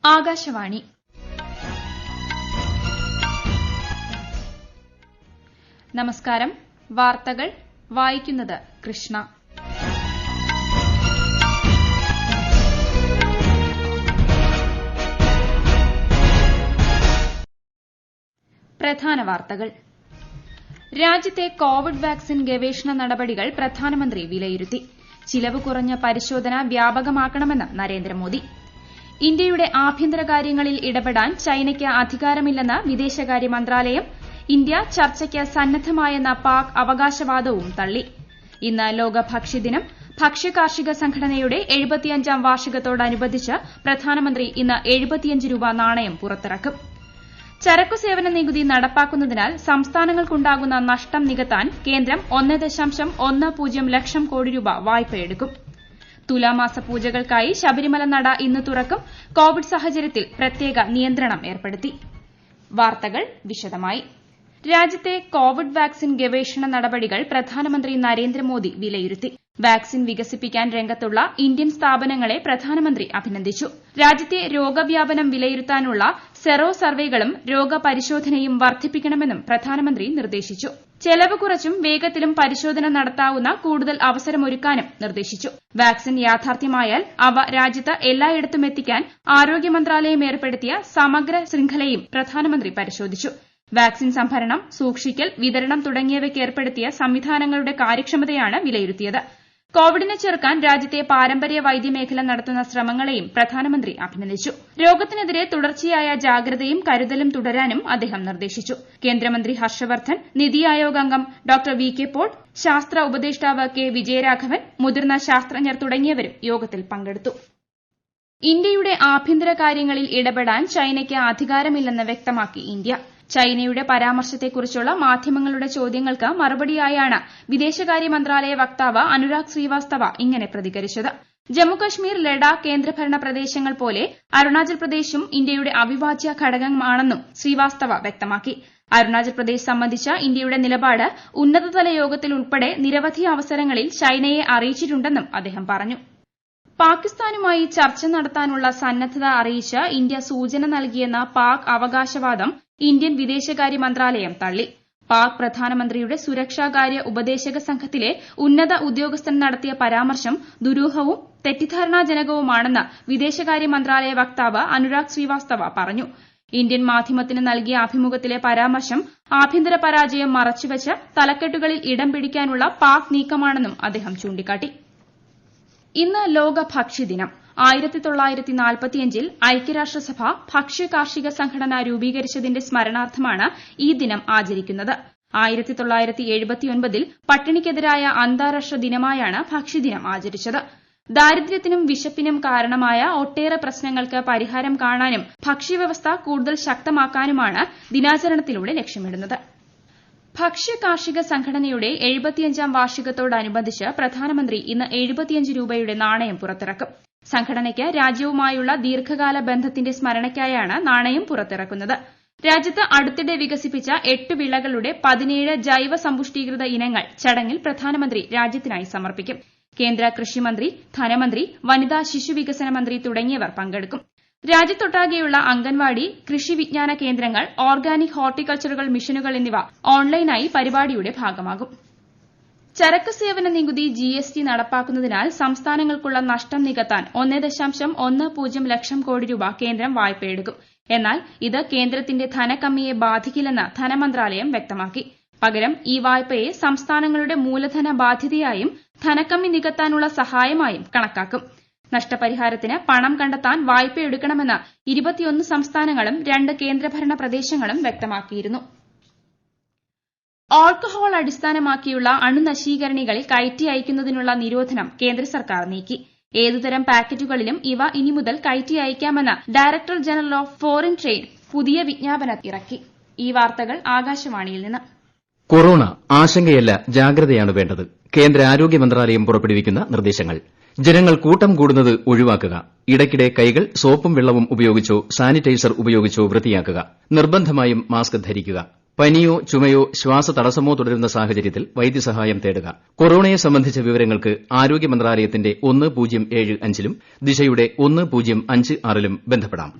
ആകാശവാണി നമസ്കാരം. വാർത്തകൾ വായിക്കുന്നത് കൃഷ്ണ. പ്രധാന വാർത്തകൾ. രാജ്യത്തെ കോവിഡ് വാക്സിൻ ഗവേഷണ നടപടികൾ പ്രധാനമന്ത്രി വിലയിരുത്തി. ചിലവ് കുറഞ്ഞ പരിശോധന വ്യാപകമാക്കണമെന്ന് നരേന്ദ്രമോദി. ഇന്ത്യയുടെ ആഭ്യന്തര കാര്യങ്ങളിൽ ഇടപെടാൻ ചൈനയ്ക്ക് അധികാരമില്ലെന്ന് വിദേശകാര്യ മന്ത്രാലയം. ഇന്ത്യ ചർച്ചയ്ക്ക് സന്നദ്ധമായെന്ന പാക് അവകാശവാദവും തള്ളി. ഇന്ന് ലോക ഭക്ഷ്യദിനം. ഭക്ഷ്യകാർഷിക സംഘടനയുടെ 75ാം വാർഷികത്തോടനുബന്ധിച്ച് പ്രധാനമന്ത്രി ഇന്ന് 75 രൂപ നാണയം പുറത്തിറക്കും. ചരക്കു സേവന നികുതി നടപ്പാക്കുന്നതിനാൽ സംസ്ഥാനങ്ങൾക്കുണ്ടാകുന്ന നഷ്ടം നികത്താൻ കേന്ദ്രം 1.10 ലക്ഷം കോടി രൂപ വായ്പയെടുക്കും. തുലാമാസ പൂജകൾക്കായി ശബരിമല നട ഇന്ന് തുറക്കും. കോവിഡ് സാഹചര്യത്തിൽ പ്രത്യേക നിയന്ത്രണം ഏർപ്പെടുത്തി. വാർത്തകൾ വിശദമായി. രാജ്യത്തെ കോവിഡ് വാക്സിൻ ഗവേഷണ നടപടികൾ പ്രധാനമന്ത്രി നരേന്ദ്രമോദി വിലയിരുത്തി. വാക്സിൻ വികസിപ്പിക്കാൻ രംഗത്തുള്ള ഇന്ത്യൻ സ്ഥാപനങ്ങളെ പ്രധാനമന്ത്രി അഭിനന്ദിച്ചു. രാജ്യത്തെ രോഗവ്യാപനം വിലയിരുത്താനുള്ള സെറോ സർവേകളും രോഗപരിശോധനയും വർദ്ധിപ്പിക്കണമെന്നും പ്രധാനമന്ത്രി നിർദ്ദേശിച്ചു. ചെലവ് കുറച്ചും വേഗത്തിലും പരിശോധന നടത്താവുന്ന കൂടുതൽ അവസരമൊരുക്കാനും നിർദ്ദേശിച്ചു. വാക്സിൻ യാഥാർത്ഥ്യമായാൽ അവ രാജ്യത്ത് എല്ലായിടത്തും എത്തിക്കാൻ ആരോഗ്യ മന്ത്രാലയം ഏർപ്പെടുത്തിയ സമഗ്ര ശൃംഖലയും പ്രധാനമന്ത്രി പരിശോധിച്ചു. വാക്സിൻ സംഭരണം, സൂക്ഷിക്കൽ, വിതരണം തുടങ്ങിയവയ്ക്ക് ഏർപ്പെടുത്തിയ സംവിധാനങ്ങളുടെ കാര്യക്ഷമതയാണ് വിലയിരുത്തിയത്. കോവിഡിനെ ചെറുക്കാൻ രാജ്യത്തെ പാരമ്പര്യ വൈദ്യമേഖല നടത്തുന്ന ശ്രമങ്ങളെയും പ്രധാനമന്ത്രി അഭിനന്ദിച്ചു. രോഗത്തിനെതിരെ തുടർച്ചയായ ജാഗ്രതയും കരുതലും തുടരാനും അദ്ദേഹം നിർദ്ദേശിച്ചു. കേന്ദ്രമന്ത്രി ഹർഷവർദ്ധൻ, നിതി ആയോഗ് അംഗം ഡോക്ടർ വി കെ പോൾ, ശാസ്ത്ര ഉപദേഷ്ടാവ് കെ വിജയരാഘവൻ, മുതിർന്ന ശാസ്ത്രജ്ഞർ തുടങ്ങിയവരും യോഗത്തിൽ പങ്കെടുത്തു. ഇന്ത്യയുടെ ആഭ്യന്തര കാര്യങ്ങളിൽ ഇടപെടാൻ ചൈനയ്ക്ക് അധികാരമില്ലെന്ന് വ്യക്തമാക്കി ഇന്ത്യ. ചൈനയുടെ പരാമർശത്തെക്കുറിച്ചുള്ള മാധ്യമങ്ങളുടെ ചോദ്യങ്ങൾക്ക് മറുപടിയായാണ് വിദേശകാര്യ മന്ത്രാലയ വക്താവ് അനുരാഗ് ശ്രീവാസ്തവ ഇങ്ങനെ പ്രതികരിച്ചത്. ജമ്മുകശ്മീർ, ലഡാക്ക് കേന്ദ്രഭരണ പ്രദേശങ്ങൾ പോലെ അരുണാചൽ പ്രദേശും ഇന്ത്യയുടെ അവിഭാജ്യ ഘടകമാണെന്നും ശ്രീവാസ്തവ വ്യക്തമാക്കി. അരുണാചൽ പ്രദേശ് സംബന്ധിച്ച ഇന്ത്യയുടെ നിലപാട് ഉന്നതതല യോഗത്തിൽ ഉൾപ്പെടെ നിരവധി അവസരങ്ങളിൽ ചൈനയെ അറിയിച്ചിട്ടുണ്ടെന്നും അദ്ദേഹം പറഞ്ഞു. പാകിസ്ഥാനുമായി ചർച്ച നടത്താനുള്ള സന്നദ്ധത അറിയിച്ച് ഇന്ത്യ സൂചന നൽകിയെന്ന പാക് അവകാശവാദം ഇന്ത്യൻ വിദേശകാര്യ മന്ത്രാലയം തള്ളി. പാക് പ്രധാനമന്ത്രിയുടെ സുരക്ഷാകാര്യ ഉപദേശക സംഘത്തിലെ ഉന്നത ഉദ്യോഗസ്ഥൻ നടത്തിയ പരാമർശം ദുരൂഹവും തെറ്റിദ്ധാരണാജനകവുമാണെന്ന് വിദേശകാര്യ മന്ത്രാലയ വക്താവ് അനുരാഗ് ശ്രീവാസ്തവ പറഞ്ഞു. ഇന്ത്യൻ മാധ്യമത്തിന് നൽകിയ അഭിമുഖത്തിലെ പരാമർശം ആഭ്യന്തര പരാജയം മറച്ചുവെച്ച് തലക്കെട്ടുകളിൽ ഇടം പിടിക്കാനുള്ള പാക് നീക്കമാണെന്നും അദ്ദേഹം ചൂണ്ടിക്കാട്ടി. ഇന്ന് ലോക ഭക്ഷ്യദിനം. 1945-ൽ ഐക്യരാഷ്ട്രസഭ ഭക്ഷ്യകാർഷിക സംഘടന രൂപീകരിച്ചതിന്റെ സ്മരണാർത്ഥമാണ് ഈ ദിനം ആചരിക്കുന്നത്. 1979-ൽ പട്ടിണിക്കെതിരായ അന്താരാഷ്ട്ര ദിനമായാണ് ഭക്ഷ്യദിനം ആചരിച്ചത്. ദാരിദ്ര്യത്തിനും വിശപ്പിനും കാരണമായ ഒട്ടേറെ പ്രശ്നങ്ങൾക്ക് പരിഹാരം കാണാനും ഭക്ഷ്യവ്യവസ്ഥ കൂടുതൽ ശക്തമാക്കാനുമാണ് ദിനാചരണത്തിലൂടെ ലക്ഷ്യമിടുന്നത്. ഭക്ഷ്യകാർഷിക സംഘടനയുടെ 75ാം വാർഷികത്തോടനുബന്ധിച്ച് പ്രധാനമന്ത്രി ഇന്ന് 75 രൂപയുടെ നാണയം പുറത്തിറക്കും. സംഘടനയ്ക്ക് രാജ്യവുമായുള്ള ദീർഘകാല ബന്ധത്തിന്റെ സ്മരണയ്ക്കായാണ് നാണയം പുറത്തിറക്കുന്നത്. രാജ്യത്ത് അടുത്തിടെ വികസിപ്പിച്ച 8 വിളകളുടെ 17 ജൈവ സമ്പുഷ്ടീകൃത ഇനങ്ങൾ ചടങ്ങിൽ പ്രധാനമന്ത്രി രാജ്യത്തിനായി സമർപ്പിക്കും. കേന്ദ്ര കൃഷിമന്ത്രി, ധനമന്ത്രി, വനിതാ ശിശു വികസന മന്ത്രി തുടങ്ങിയവർ പങ്കെടുക്കും. രാജ്യത്തൊട്ടാകെയുള്ള അംഗൻവാടി, കൃഷി വിജ്ഞാന കേന്ദ്രങ്ങൾ, ഓർഗാനിക് ഹോർട്ടികൾച്ചറൽ മിഷനുകൾ എന്നിവ ഓൺലൈനായി പരിപാടിയുടെ ഭാഗമാകും. ചരക്ക് സേവന നികുതി GST നടപ്പാക്കുന്നതിനാൽ സംസ്ഥാനങ്ങൾക്കുള്ള നഷ്ടം നികത്താൻ 1.10 ലക്ഷം കോടി രൂപ കേന്ദ്രം വായ്പയെടുക്കും. എന്നാൽ ഇത് കേന്ദ്രത്തിന്റെ ധനകമ്മിയെ ബാധിക്കില്ലെന്ന് ധനമന്ത്രാലയം വ്യക്തമാക്കി. പകരം ഈ വായ്പയെ സംസ്ഥാനങ്ങളുടെ മൂലധന ബാധ്യതയായും ധനകമ്മി നികത്താനുള്ള സഹായമായും കണക്കാക്കും. നഷ്ടപരിഹാരത്തിന് പണം കണ്ടെത്താൻ വായ്പയെടുക്കണമെന്ന് 21 സംസ്ഥാനങ്ങളും 2 കേന്ദ്രഭരണ പ്രദേശങ്ങളും വ്യക്തമാക്കിയിരുന്നു. ആൾക്കഹോൾ അടിസ്ഥാനമാക്കിയുള്ള അണുനശീകരണികൾ കയറ്റി അയക്കുന്നതിനുള്ള നിരോധനം കേന്ദ്ര സർക്കാർ നീക്കി. ഏതുതരം പാക്കറ്റുകളിലും ഇവ ഇനി മുതൽ കയറ്റി അയക്കാമെന്ന് director general of foreign trade പുതിയ വിജ്ഞാപനം ഇറക്കി. ഈ വാർത്തകൾ ആകാശവാണിയിൽ നിന്ന്. കൊറോണ ആശങ്കയല്ല, ജാഗ്രതയാണ് വേണ്ടത്. കേന്ദ്ര ആരോഗ്യ മന്ത്രാലയം പുറപ്പെടുവിക്കുന്ന നിർദ്ദേശങ്ങൾ. ജനങ്ങൾ കൂട്ടം കൂടുന്നത് ഒഴിവാക്കുക. ഇടയ്ക്കിടെ കൈകൾ സോപ്പും വെള്ളവും ഉപയോഗിച്ചോ സാനിറ്റൈസർ ഉപയോഗിച്ചോ വൃത്തിയാക്കുക. നിർബന്ധമായും മാസ്ക് ധരിക്കുക. പനിയോ ചുമയോ ശ്വാസതടസ്സമോ തുടരുന്ന സാഹചര്യത്തിൽ വൈദ്യസഹായം തേടുക. കൊറോണയെ സംബന്ധിച്ച വിവരങ്ങൾക്ക് ആരോഗ്യ മന്ത്രാലയത്തിന്റെ 1075ലും ദിശയുടെ 1056ലും ബന്ധപ്പെടാം.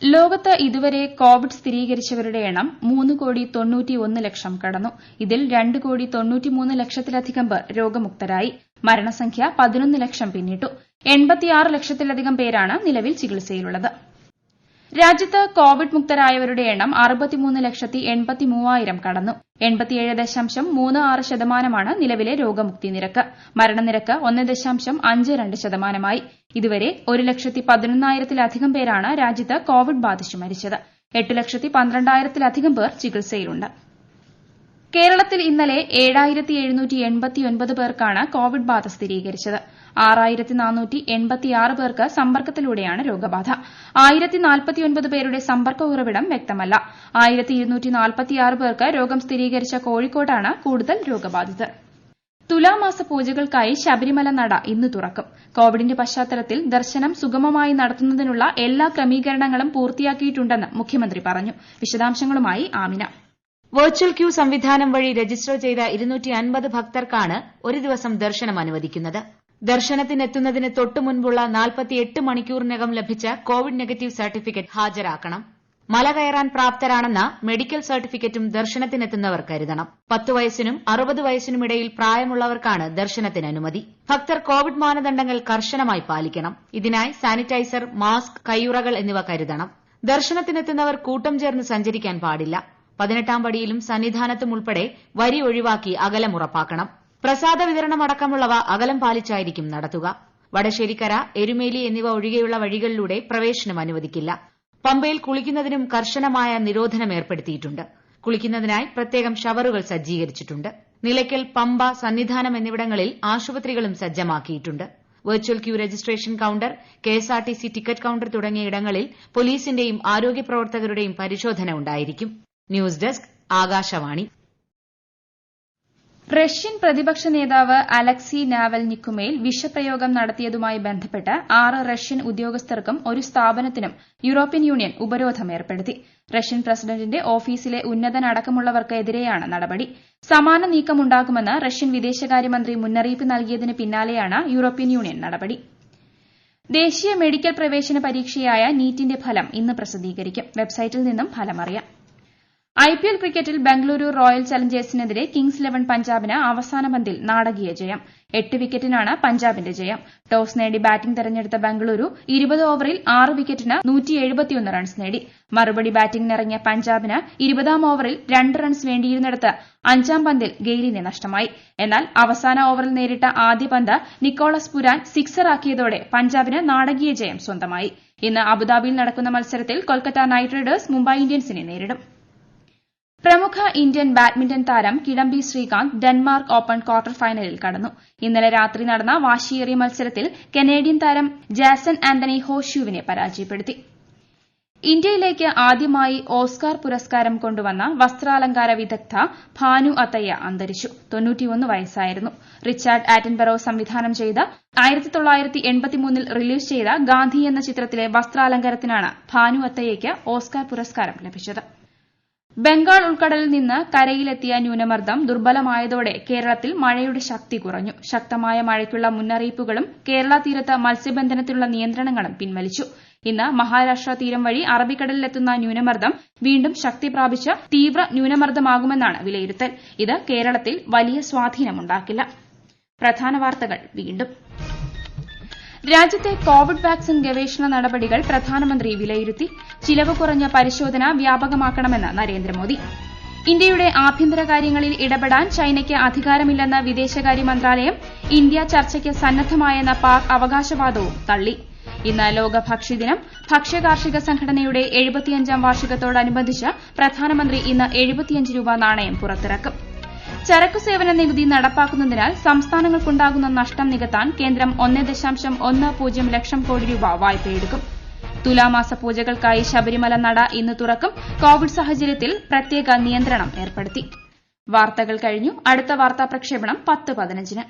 ലോകത്ത് ഇതുവരെ കോവിഡ് സ്ഥിരീകരിച്ചവരുടെ എണ്ണം 3,91,00,000 കടന്നു. ഇതിൽ 2,93,00,000-ലധികം പേർ രോഗമുക്തരായി. മരണസംഖ്യ 11 ലക്ഷം പിന്നിട്ടു. 86 ലക്ഷത്തിലധികം പേരാണ് നിലവിൽ ചികിത്സയിലുള്ളത്. രാജ്യത്ത് കോവിഡ് മുക്തരായവരുടെ എണ്ണം 63,83,000 കടന്നു. 87.36% നിലവിലെ രോഗമുക്തി നിരക്ക്. മരണനിരക്ക് 1.52%. ഇതുവരെ 1,11,000-ലധികം പേരാണ് രാജ്യത്ത് കോവിഡ് ബാധിച്ചു മരിച്ചത്. 8,12,000-ലധികം പേർ ചികിത്സയിലുണ്ട്. കേരളത്തിൽ ഇന്നലെ 7,789 പേർക്കാണ് കോവിഡ് ബാധ സ്ഥിരീകരിച്ചത്. 6,486 പേർക്ക് സമ്പർക്കത്തിലൂടെയാണ് രോഗബാധ. 1,049 പേരുടെ സമ്പർക്ക ഉറവിടം വ്യക്തമല്ല. 1,246 പേർക്ക് രോഗം സ്ഥിരീകരിച്ച കോഴിക്കോട്ടാണ് കൂടുതൽ രോഗബാധിതർ. തുലാമാസ പൂജകൾക്കായി ശബരിമല നട ഇന്ന് തുറക്കും. കോവിഡിന്റെ പശ്ചാത്തലത്തിൽ ദർശനം സുഗമമായി നടത്തുന്നതിനുള്ള എല്ലാ ക്രമീകരണങ്ങളും പൂർത്തിയാക്കിയിട്ടുണ്ടെന്ന് മുഖ്യമന്ത്രി പറഞ്ഞു. വിശദാംശങ്ങളുമായി ആമിന. വെർച്വൽ ക്യൂ സംവിധാനം വഴി രജിസ്റ്റർ ചെയ്ത 250 ഭക്തർക്കാണ് ഒരു ദിവസം ദർശനം അനുവദിക്കുന്നത്. ദർശനത്തിനെത്തുന്നതിന് തൊട്ടു മുൻപുള്ള 48 മണിക്കൂറിനകം ലഭിച്ച കോവിഡ് നെഗറ്റീവ് സർട്ടിഫിക്കറ്റ് ഹാജരാക്കണം. മല കയറാൻ പ്രാപ്തരാണെന്ന മെഡിക്കൽ സർട്ടിഫിക്കറ്റും ദർശനത്തിനെത്തുന്നവർ കരുതണം. 10 വയസ്സിനും 60 വയസ്സിനുമിടയിൽ പ്രായമുള്ളവർക്കാണ് ദർശനത്തിന് അനുമതി. ഭക്തർ കോവിഡ് മാനദണ്ഡങ്ങൾ കർശനമായി പാലിക്കണം. ഇതിനായി സാനിറ്റൈസർ, മാസ്ക്, കയ്യുറകൾ എന്നിവ കരുതണം. ദർശനത്തിനെത്തുന്നവർ കൂട്ടം ചേർന്ന് സഞ്ചരിക്കാൻ പാടില്ല. 18ാം പടിയിലും സന്നിധാനത്തും ഉൾപ്പെടെ വരി ഒഴിവാക്കി അകലം ഉറപ്പാക്കണം. പ്രസാദ വിതരണമടക്കമുള്ളവ അകലം പാലിച്ചായിരിക്കും നടത്തുക. വടശ്ശേരിക്കര, എരുമേലി എന്നിവ ഒഴികെയുള്ള വഴികളിലൂടെ പ്രവേശനം അനുവദിക്കില്ല. പമ്പയിൽ കുളിക്കുന്നതിനും കർശനമായ നിരോധനം ഏർപ്പെടുത്തിയിട്ടുണ്ട്. കുളിക്കുന്നതിനായി പ്രത്യേകം ഷവറുകൾ സജ്ജീകരിച്ചിട്ടുണ്ട്. നിലയ്ക്കൽ, പമ്പ, സന്നിധാനം എന്നിവിടങ്ങളിൽ ആശുപത്രികളും സജ്ജമാക്കിയിട്ടുണ്ട്. Virtual queue registration counter, KSRTC ticket counter തുടങ്ങിയ ഇടങ്ങളിൽ പോലീസിന്റെയും ആരോഗ്യ പ്രവർത്തകരുടെയും പരിശോധന ഉണ്ടായിരിക്കും. News desk, Akashvani. റഷ്യൻ പ്രതിപക്ഷ നേതാവ് അലക്സി നാവൽനിക്കുമേൽ വിഷപ്രയോഗം നടത്തിയതുമായി ബന്ധപ്പെട്ട് 6 റഷ്യൻ ഉദ്യോഗസ്ഥർക്കും ഒരു സ്ഥാപനത്തിനും യൂറോപ്യൻ യൂണിയൻ ഉപരോധം ഏർപ്പെടുത്തി. റഷ്യൻ പ്രസിഡന്റിന്റെ ഓഫീസിലെ ഉന്നതനടക്കമുള്ളവർക്കെതിരെയാണ് നടപടി. സമാന നീക്കമുണ്ടാകുമെന്ന് റഷ്യൻ വിദേശകാര്യമന്ത്രി മുന്നറിയിപ്പ് നൽകിയതിന് പിന്നാലെയാണ് യൂറോപ്യൻ യൂണിയൻ നടപടി. ദേശീയ മെഡിക്കൽ പ്രവേശന പരീക്ഷയായ നീറ്റിന്റെ ഫലം ഇന്ന് പ്രസിദ്ധീകരിക്കും. വെബ്സൈറ്റിൽ നിന്നും ഫലമറിയാം. ഐപിഎൽ ക്രിക്കറ്റിൽ ബംഗളൂരു റോയൽ ചലഞ്ചേഴ്സിനെതിരെ കിങ്സ് 11 പഞ്ചാബിന് അവസാന പന്തിൽ നാടകീയ ജയം. 8 വിക്കറ്റിനാണ് പഞ്ചാബിന്റെ ജയം. ടോസ് നേടി ബാറ്റിംഗ് തെരഞ്ഞെടുത്ത ബംഗളൂരു 20 ഓവറിൽ 6 വിക്കറ്റിന് 171 റൺസ് നേടി. മറുപടി ബാറ്റിംഗിനിറങ്ങിയ പഞ്ചാബിന് 20ാം ഓവറിൽ 2 റൺസ് വേണ്ടിയിരുന്നിടത്ത് 5ാം പന്തിൽ ഗെയിലിനെ നഷ്ടമായി. എന്നാൽ അവസാന ഓവറിൽ നേരിട്ട ആദ്യ പന്ത് നിക്കോളസ് പുരാൻ സിക്സറാക്കിയതോടെ പഞ്ചാബിന് നാടകീയ ജയം സ്വന്തമായി. ഇന്ന് അബുദാബിയിൽ നടക്കുന്ന മത്സരത്തിൽ കൊൽക്കത്ത നൈറ്റ് റൈഡേഴ്സ് മുംബൈ ഇന്ത്യൻസിനെ നേരിടും. പ്രമുഖ ഇന്ത്യൻ ബാഡ്മിന്റൺ താരം Kidambi Srikanth Denmark Open quarter ഫൈനലിൽ കടന്നു. ഇന്നലെ രാത്രി നടന്ന വാശിയേറിയ മത്സരത്തിൽ കനേഡിയൻ താരം ജാസൻ ആന്റണി ഹോഷ്യൂവിനെ പരാജയപ്പെടുത്തി. ഇന്ത്യയിലേക്ക് ആദ്യമായി ഓസ്കാർ പുരസ്കാരം കൊണ്ടുവന്ന വസ്ത്രാലങ്കാര വിദഗ്ധ ഭാനു അത്തയ്യ അന്തരിച്ചു. 91 വയസ്സായിരുന്നു. റിച്ചാർഡ് ആറ്റൻബറോ സംവിധാനം ചെയ്ത് 1983 റിലീസ് ചെയ്ത ഗാന്ധി എന്ന ചിത്രത്തിലെ വസ്ത്രാലങ്കാരത്തിനാണ് ഭാനു അത്തയ്യയ്ക്ക് ഓസ്കാർ പുരസ്കാരം ലഭിച്ചത്. ബംഗാൾ ഉൾക്കടലിൽ നിന്ന് കരയിലെത്തിയ ന്യൂനമർദ്ദം ദുർബലമായതോടെ കേരളത്തിൽ മഴയുടെ ശക്തി കുറഞ്ഞു. ശക്തമായ മഴയ്ക്കുള്ള മുന്നറിയിപ്പുകളും കേരള തീരത്ത് മത്സ്യബന്ധനത്തിനുള്ള നിയന്ത്രണങ്ങളും പിൻവലിച്ചു. ഇന്ന് മഹാരാഷ്ട്ര തീരം വഴി അറബിക്കടലിലെത്തുന്ന ന്യൂനമർദ്ദം വീണ്ടും ശക്തി പ്രാപിച്ച് തീവ്ര ന്യൂനമർദ്ദമാകുമെന്നാണ് വിലയിരുത്തൽ. ഇത് കേരളത്തിൽ വലിയ സ്വാധീനമുണ്ടാക്കില്ല. പ്രധാന വാർത്തകൾ വീണ്ടും. രാജ്യത്തെ കോവിഡ് വാക്സിൻ ഗവേഷണ നടപടികൾ പ്രധാനമന്ത്രി വിലയിരുത്തി. ചിലവ് കുറഞ്ഞ പരിശോധന വ്യാപകമാക്കണമെന്ന് നരേന്ദ്രമോദി. ഇന്ത്യയുടെ ആഭ്യന്തര കാര്യങ്ങളിൽ ഇടപെടാൻ ചൈനയ്ക്ക് അധികാരമില്ലെന്ന് വിദേശകാര്യ മന്ത്രാലയം. ഇന്ത്യ ചർച്ചയ്ക്ക് സന്നദ്ധമായെന്ന പാക് അവകാശവാദവും തള്ളി. ഇന്ന് ലോക ഭക്ഷ്യദിനം. ഭക്ഷ്യകാർഷിക സംഘടനയുടെ 75ാം വാർഷികത്തോടനുബന്ധിച്ച് പ്രധാനമന്ത്രി ഇന്ന് 75 രൂപ നാണയം പുറത്തിറക്കും. ചരക്കു സേവന നികുതി നടപ്പാക്കുന്നതിനാൽ സംസ്ഥാനങ്ങൾക്കുണ്ടാകുന്ന നഷ്ടം നികത്താൻ കേന്ദ്രം 1.10 ലക്ഷം കോടി രൂപ വായ്പയെടുക്കും. തുലാമാസ പൂജകൾക്കായി ശബരിമല നട ഇന്ന് തുറക്കും. കോവിഡ് സാഹചര്യത്തിൽ പ്രത്യേക നിയന്ത്രണം ഏർപ്പെടുത്തി. വാർത്തകൾ കഴിഞ്ഞു. അടുത്ത വാർത്താ പ്രക്ഷേപണം 10:15.